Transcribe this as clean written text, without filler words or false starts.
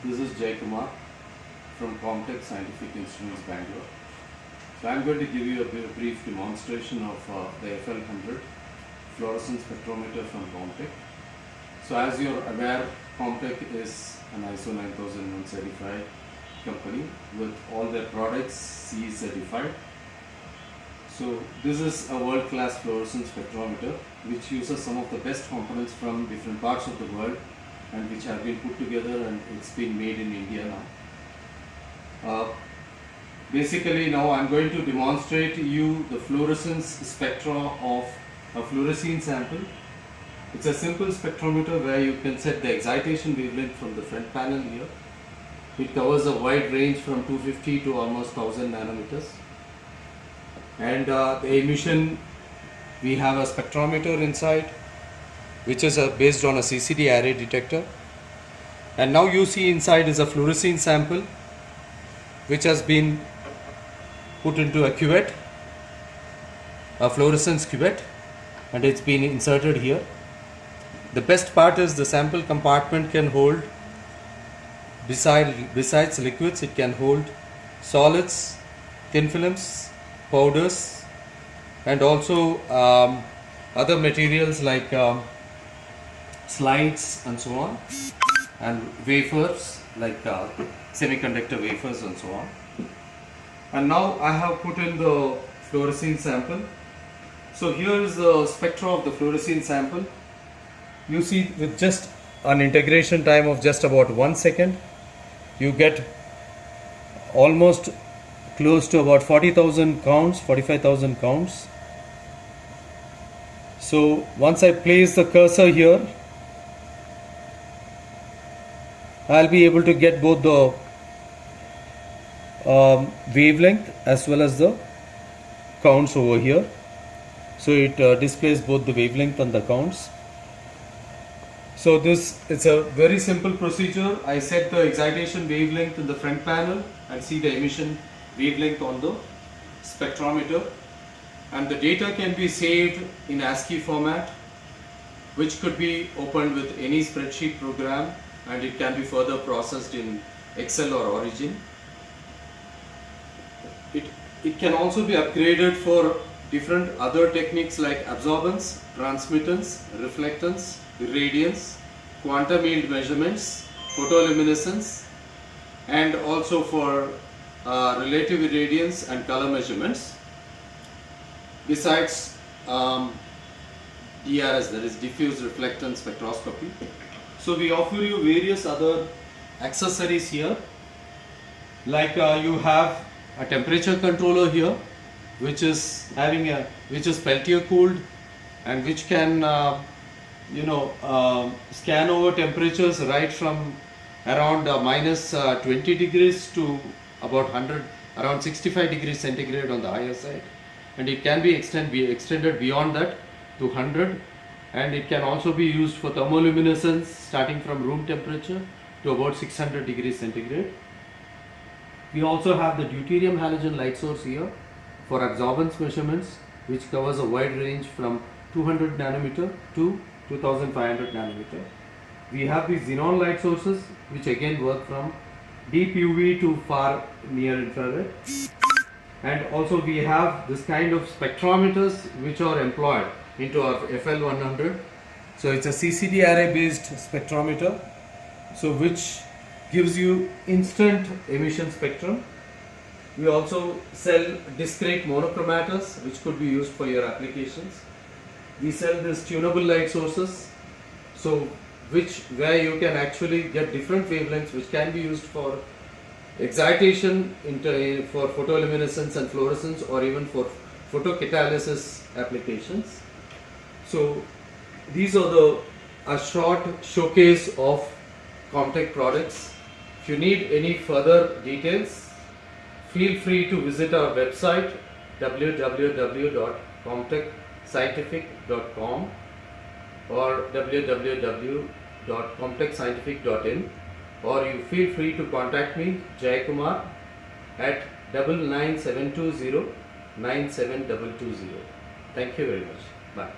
This is Jay Kumar from Comtech Scientific Instruments, Bangalore. So I am going to give you a brief demonstration of the FL100 fluorescence spectrometer from Comtech. So as you are aware, Comtech is an ISO 9001 certified company with all their products CE certified. So this is a world-class fluorescence spectrometer which uses some of the best components from different parts of the world and which have been put together, and it's been made in India now. Basically now I'm going to demonstrate to you the fluorescence spectra of a fluorescein sample. It's a simple spectrometer where you can set the excitation wavelength from the front panel here. It covers a wide range from 250 to almost 1000 nanometers. And the emission, we have a spectrometer inside which is based on a CCD array detector. And now you see inside is a fluorescein sample which has been put into a cuvette, a fluorescence cuvette, and it's been inserted here. The best part is the sample compartment can hold, besides liquids, it can hold solids, thin films, powders, and also other materials like slides and so on, and wafers like semiconductor wafers and so on. And now I have put in the fluorescein sample. So here is the spectra of the fluorescein sample. You see, with just an integration time of just about 1 second, you get almost close to about 40,000 counts, 45,000 counts. So once I place the cursor here, I'll be able to get both the wavelength as well as the counts over here. So it displays both the wavelength and the counts. So it's a very simple procedure. I set the excitation wavelength in the front panel and see the emission wavelength on the spectrometer, and the data can be saved in ASCII format, which could be opened with any spreadsheet program, and it can be further processed in Excel or Origin. It can also be upgraded for different other techniques like absorbance, transmittance, reflectance, irradiance, quantum yield measurements, photoluminescence, and also for relative irradiance and color measurements. Besides DRS, that is diffuse reflectance spectroscopy. So we offer you various other accessories here, like you have a temperature controller here, which is Peltier cooled, and which can scan over temperatures right from around minus 20 degrees to about around 65 degrees centigrade on the higher side, and it can be extended beyond that to 100, and it can also be used for thermoluminescence starting from room temperature to about 600 degrees centigrade. We also have the deuterium halogen light source here for absorbance measurements, which covers a wide range from 200 nanometer to 2500 nanometer. We have the xenon light sources, which again work from deep UV to far near infrared. And also we have this kind of spectrometers which are employed into our FL100. So it's a CCD array based spectrometer, so which gives you instant emission spectrum. We also sell discrete monochromators which could be used for your applications. We sell these tunable light sources, so where you can actually get different wavelengths which can be used for excitation, for photoluminescence and fluorescence, or even for photocatalysis applications. So these are a short showcase of Comtech products. If you need any further details, feel free to visit our website www.comtechscientific.com or www.comtechscientific.in, or you feel free to contact me, Jay Kumar, at 99720 97220. Thank you very much. Bye.